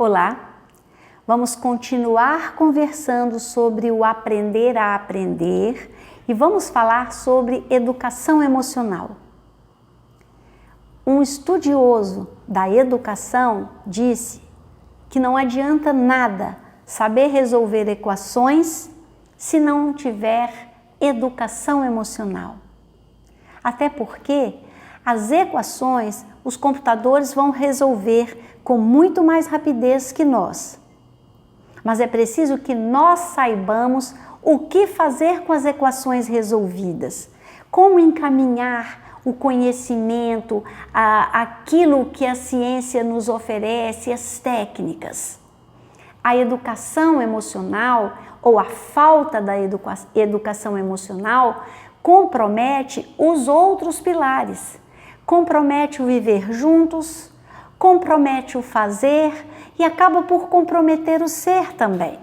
Olá, vamos continuar conversando sobre o aprender a aprender e vamos falar sobre educação emocional. Um estudioso da educação disse que não adianta nada saber resolver equações se não tiver educação emocional. Até porque as equações os computadores vão resolver com muito mais rapidez que nós. Mas é preciso que nós saibamos o que fazer com as equações resolvidas, como encaminhar o conhecimento, aquilo que a ciência nos oferece, as técnicas. A educação emocional ou a falta da educação emocional compromete os outros pilares, compromete o viver juntos, compromete o fazer e acaba por comprometer o ser também.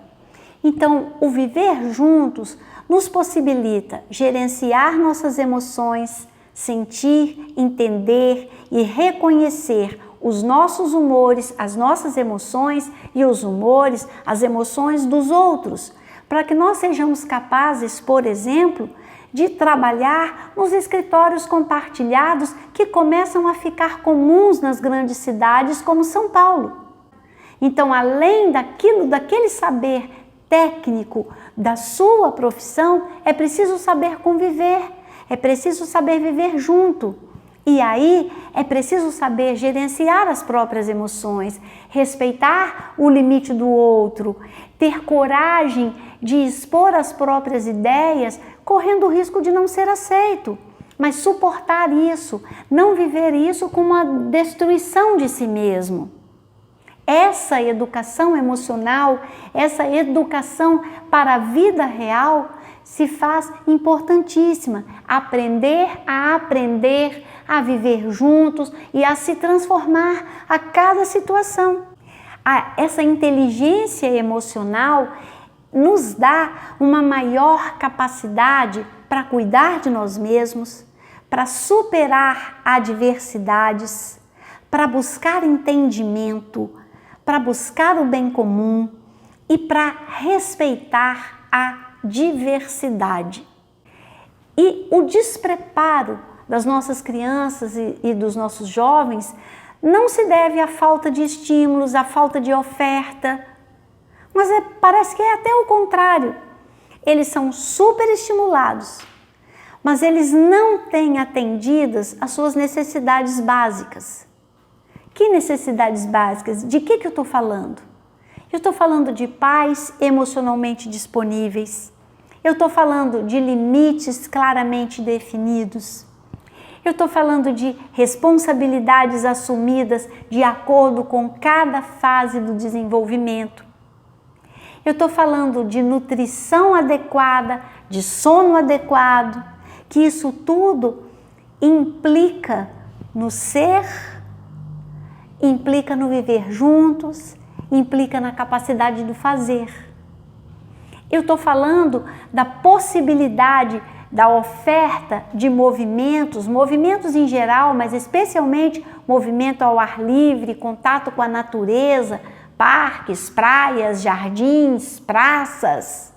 Então, o viver juntos nos possibilita gerenciar nossas emoções, sentir, entender e reconhecer os nossos humores, as nossas emoções e os humores, as emoções dos outros, para que nós sejamos capazes, por exemplo, de trabalhar nos escritórios compartilhados que começam a ficar comuns nas grandes cidades como São Paulo. Então, além daquele saber técnico da sua profissão, é preciso saber conviver, é preciso saber viver junto. E aí é preciso saber gerenciar as próprias emoções, respeitar o limite do outro, ter coragem de expor as próprias ideias, correndo o risco de não ser aceito, mas suportar isso, não viver isso como uma destruição de si mesmo. Essa educação emocional, essa educação para a vida real se faz importantíssima. Aprender, a viver juntos e a se transformar a cada situação. Essa inteligência emocional nos dá uma maior capacidade para cuidar de nós mesmos, para superar adversidades, para buscar entendimento, para buscar o bem comum e para respeitar a diversidade. E o despreparo das nossas crianças e dos nossos jovens não se deve à falta de estímulos, à falta de oferta, mas parece que é até o contrário. Eles são super estimulados, mas eles não têm atendidas as suas necessidades básicas. Que necessidades básicas? De que eu estou falando? Eu estou falando de pais emocionalmente disponíveis. Eu estou falando de limites claramente definidos. Eu estou falando de responsabilidades assumidas de acordo com cada fase do desenvolvimento. Eu estou falando de nutrição adequada, de sono adequado, que isso tudo implica no ser, implica no viver juntos, implica na capacidade do fazer. Eu estou falando da possibilidade da oferta de movimentos em geral, mas especialmente movimento ao ar livre, contato com a natureza, parques, praias, jardins, praças.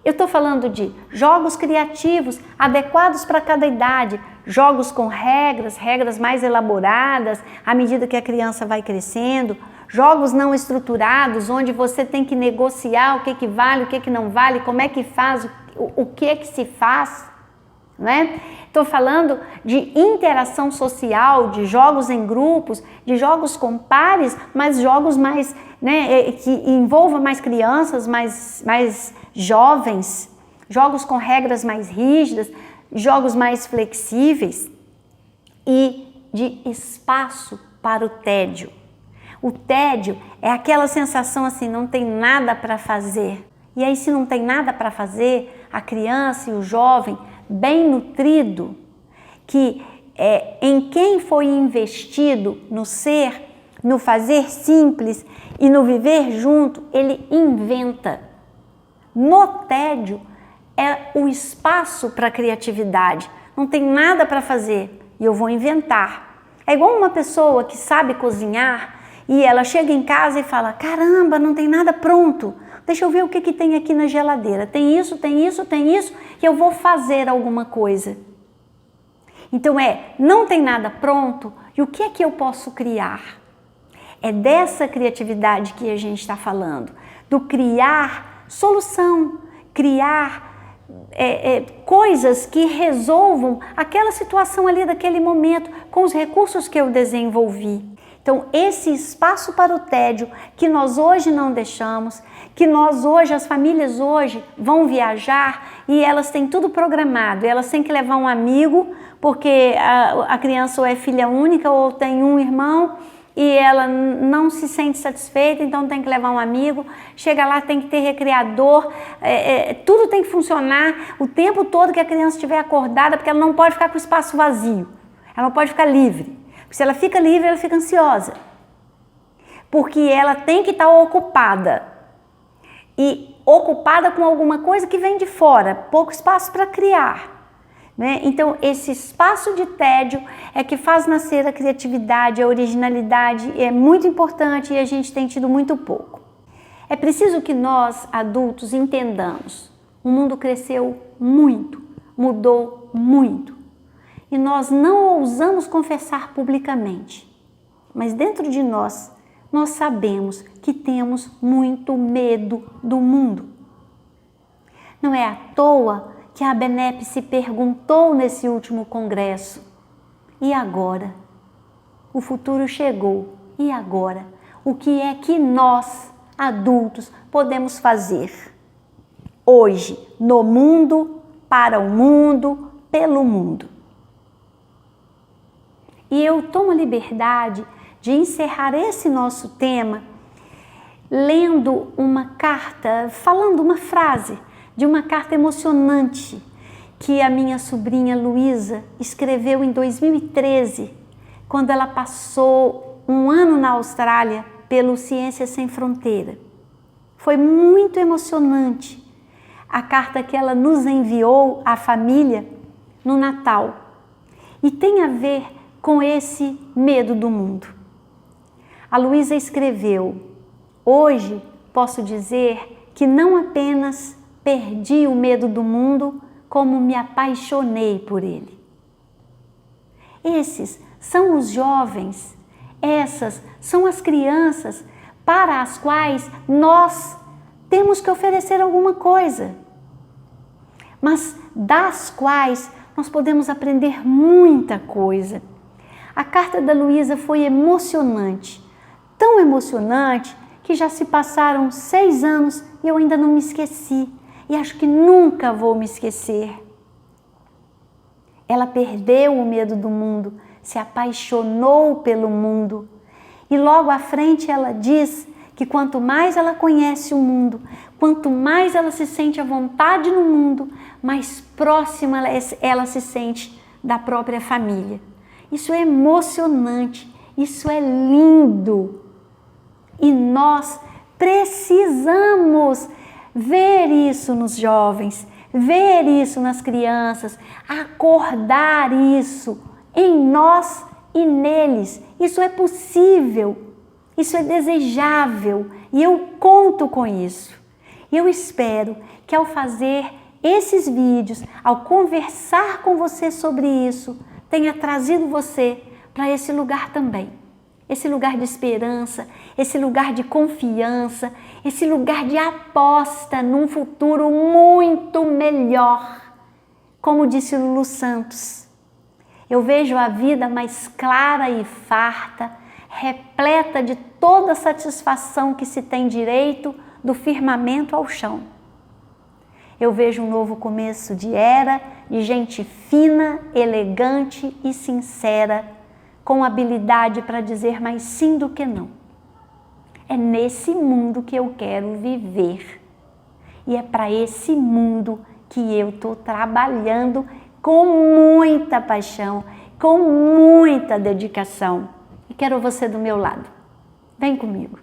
Eu estou falando de jogos criativos adequados para cada idade, jogos com regras mais elaboradas à medida que a criança vai crescendo, jogos não estruturados, onde você tem que negociar o que vale, o que não vale, como é que faz, o que se faz, né? Estou falando de interação social, de jogos em grupos, de jogos com pares, mas jogos mais, né, que envolvam mais crianças, mais jovens, jogos com regras mais rígidas, jogos mais flexíveis e de espaço para o tédio. O tédio é aquela sensação assim, não tem nada para fazer. E aí, se não tem nada para fazer, a criança e o jovem bem nutrido, em quem foi investido no ser, no fazer simples e no viver junto, ele inventa. No tédio é o espaço para a criatividade. Não tem nada para fazer e eu vou inventar. É igual uma pessoa que sabe cozinhar E ela chega em casa e fala, caramba, não tem nada pronto. Deixa eu ver o que tem aqui na geladeira. Tem isso, tem isso, tem isso, e eu vou fazer alguma coisa. Então não tem nada pronto, e o que é que eu posso criar? É dessa criatividade que a gente está falando, do criar solução, criar coisas que resolvam aquela situação ali daquele momento com os recursos que eu desenvolvi. Então, esse espaço para o tédio que nós hoje não deixamos, que nós hoje, as famílias hoje vão viajar e elas têm tudo programado, elas têm que levar um amigo, porque a criança ou é filha única ou tem um irmão e ela não se sente satisfeita, então tem que levar um amigo, chega lá, tem que ter recreador, tudo tem que funcionar o tempo todo que a criança estiver acordada, porque ela não pode ficar com o espaço vazio, ela não pode ficar livre. Se ela fica livre, ela fica ansiosa, porque ela tem que estar ocupada, e ocupada com alguma coisa que vem de fora, pouco espaço para criar, né? Então, esse espaço de tédio é que faz nascer a criatividade, a originalidade, é muito importante e a gente tem tido muito pouco. É preciso que nós, adultos, entendamos, o mundo cresceu muito, mudou muito. E nós não ousamos confessar publicamente, mas dentro de nós sabemos que temos muito medo do mundo. Não é à toa que a ABNEP se perguntou nesse último congresso, e agora? O futuro chegou, e agora? O que é que nós, adultos, podemos fazer? Hoje, no mundo, para o mundo, pelo mundo. E eu tomo a liberdade de encerrar esse nosso tema lendo uma carta, falando uma frase de uma carta emocionante que a minha sobrinha Luísa escreveu em 2013, quando ela passou um ano na Austrália pelo Ciências Sem Fronteira. Foi muito emocionante a carta que ela nos enviou, à família, no Natal. E tem a ver com esse medo do mundo. A Luísa escreveu, hoje posso dizer que não apenas perdi o medo do mundo, como me apaixonei por ele. Esses são os jovens, essas são as crianças para as quais nós temos que oferecer alguma coisa, mas das quais nós podemos aprender muita coisa. A carta da Luísa foi emocionante, tão emocionante que já se passaram 6 anos e eu ainda não me esqueci. E acho que nunca vou me esquecer. Ela perdeu o medo do mundo, se apaixonou pelo mundo. E logo à frente ela diz que quanto mais ela conhece o mundo, quanto mais ela se sente à vontade no mundo, mais próxima ela se sente da própria família. Isso é emocionante, isso é lindo. E nós precisamos ver isso nos jovens, ver isso nas crianças, acordar isso em nós e neles. Isso é possível, isso é desejável e eu conto com isso. E eu espero que ao fazer esses vídeos, ao conversar com você sobre isso, tenha trazido você para esse lugar também. Esse lugar de esperança, esse lugar de confiança, esse lugar de aposta num futuro muito melhor. Como disse Lulu Santos, eu vejo a vida mais clara e farta, repleta de toda a satisfação que se tem direito do firmamento ao chão. Eu vejo um novo começo de era, de gente fina, elegante e sincera, com habilidade para dizer mais sim do que não. É nesse mundo que eu quero viver. E é para esse mundo que eu estou trabalhando com muita paixão, com muita dedicação. E quero você do meu lado. Vem comigo.